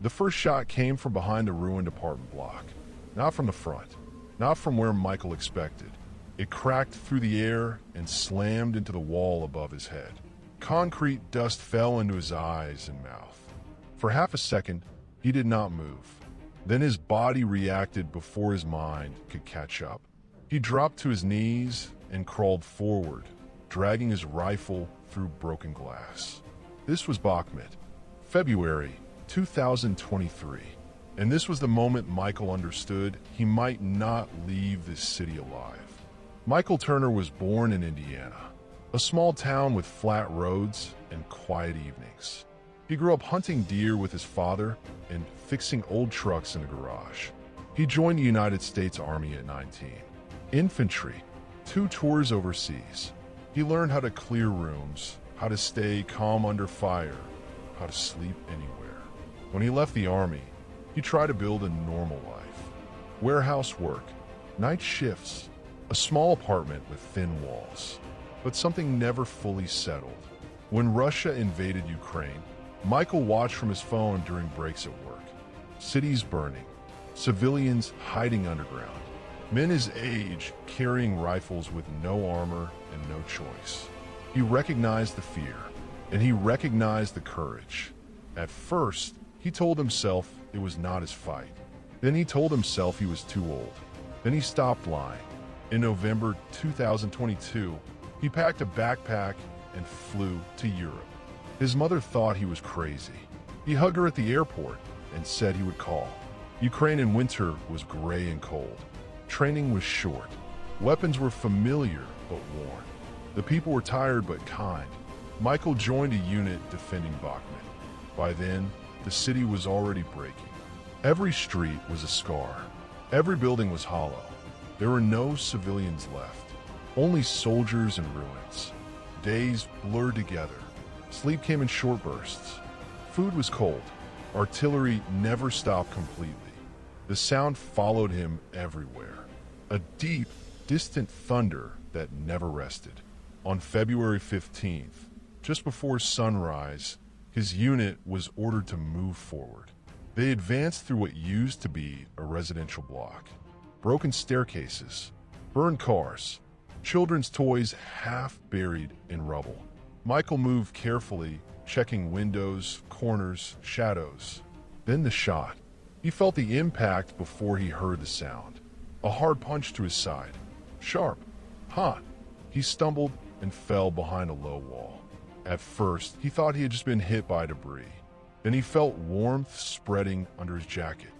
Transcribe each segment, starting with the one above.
The first shot came from behind a ruined apartment block, not from the front, not from where Michael expected. It cracked through the air and slammed into the wall above his head. Concrete dust fell into his eyes and mouth. For half a second, he did not move. Then his body reacted before his mind could catch up. He dropped to his knees and crawled forward, dragging his rifle through broken glass. This was Bakhmut, February 2023. And this was the moment Michael understood he might not leave this city alive. Michael Turner was born in Indiana, a small town with flat roads and quiet evenings. He grew up hunting deer with his father and fixing old trucks in a garage. He joined the United States Army at 19. Infantry, 2 tours overseas. He learned how to clear rooms, how to stay calm under fire, how to sleep anywhere. When he left the Army, he tried to build a normal life. Warehouse work, night shifts, a small apartment with thin walls. But something never fully settled. When Russia invaded Ukraine, Michael watched from his phone during breaks at work. Cities burning, civilians hiding underground, men his age carrying rifles with no armor and no choice. He recognized the fear, and he recognized the courage. At first, he told himself it was not his fight. Then he told himself he was too old. Then he stopped lying. In November 2022, he packed a backpack and flew to Europe. His mother thought he was crazy. He hugged her at the airport and said he would call. Ukrainian winter was gray and cold. Training was short. Weapons were familiar but worn. The people were tired but kind. Michael joined a unit defending Bakhmut. By then, the city was already breaking. Every street was a scar. Every building was hollow. There were no civilians left, only soldiers and ruins. Days blurred together. Sleep came in short bursts. Food was cold. Artillery never stopped completely. The sound followed him everywhere. A deep, distant thunder that never rested. On February 15th, just before sunrise, his unit was ordered to move forward. They advanced through what used to be a residential block. Broken staircases, burned cars, children's toys half buried in rubble. Michael moved carefully, checking windows, corners, shadows. Then the shot. He felt the impact before he heard the sound. A hard punch to his side. Sharp, hot. He stumbled and fell behind a low wall. At first, he thought he had just been hit by debris. Then he felt warmth spreading under his jacket.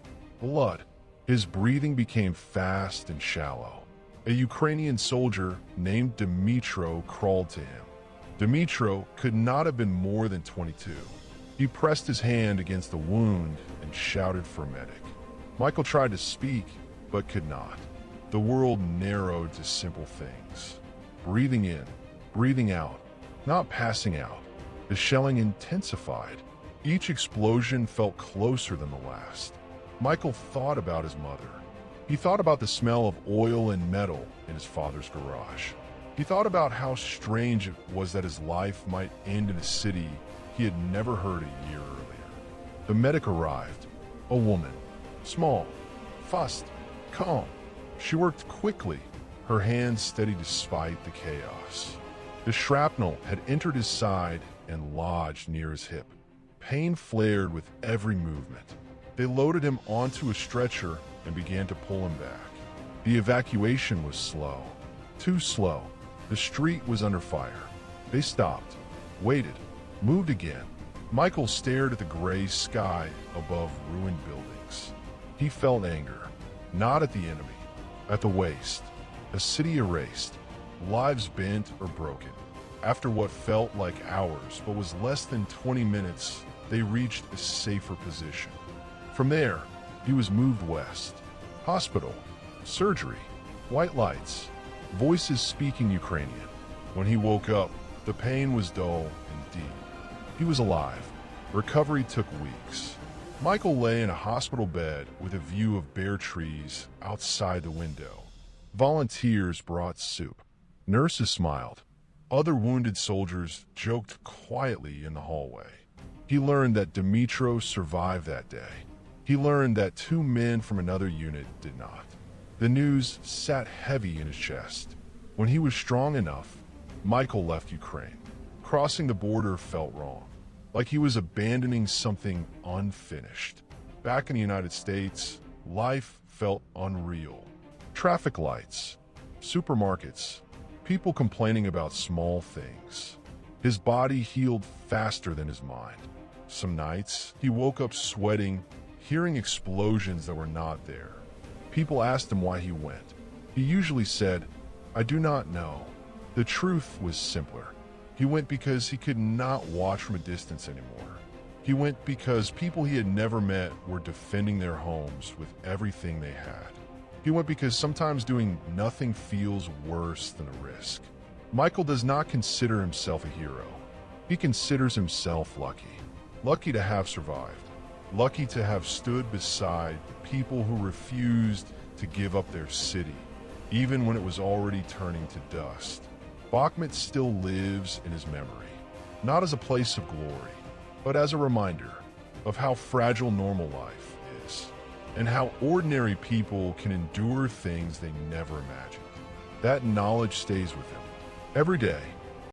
Blood. His breathing became fast and shallow. A Ukrainian soldier named Dmitro crawled to him. Dmitro could not have been more than 22. He pressed his hand against the wound and shouted for a medic. Michael tried to speak, but could not. The world narrowed to simple things. Breathing in, breathing out, not passing out. The shelling intensified. Each explosion felt closer than the last. Michael thought about his mother. He thought about the smell of oil and metal in his father's garage. He thought about how strange it was that his life might end in a city he had never heard a year earlier. The medic arrived. A woman. Small, fussed, calm. She worked quickly, her hands steady despite the chaos. The shrapnel had entered his side and lodged near his hip. Pain flared with every movement. They loaded him onto a stretcher and began to pull him back. The evacuation was slow. Too slow. The street was under fire. They stopped, waited, moved again. Michael stared at the gray sky above ruined buildings. He felt anger, not at the enemy, at the waste. A city erased, lives bent or broken. After what felt like hours but was less than 20 minutes, they reached a safer position. From there, he was moved west. Hospital, surgery, white lights, voices speaking Ukrainian. When he woke up, the pain was dull and deep. He was alive. Recovery took weeks. Michael lay in a hospital bed with a view of bare trees outside the window. Volunteers brought soup. Nurses smiled. Other wounded soldiers joked quietly in the hallway. He learned that Dmytro survived that day. He learned that 2 men from another unit did not. The news sat heavy in his chest. When he was strong enough, Michael left Ukraine. Crossing the border felt wrong, like he was abandoning something unfinished. Back in the United States, life felt unreal. Traffic lights, supermarkets, people complaining about small things. His body healed faster than his mind. Some nights, he woke up sweating, hearing explosions that were not there. People asked him why he went. He usually said, "I do not know." The truth was simpler. He went because he could not watch from a distance anymore. He went because people he had never met were defending their homes with everything they had. He went because sometimes doing nothing feels worse than a risk. Michael does not consider himself a hero. He considers himself lucky. Lucky to have survived. Lucky to have stood beside the people who refused to give up their city, even when it was already turning to dust. Bakhmut still lives in his memory, not as a place of glory, but as a reminder of how fragile normal life is, and how ordinary people can endure things they never imagined. That knowledge stays with him. Every day,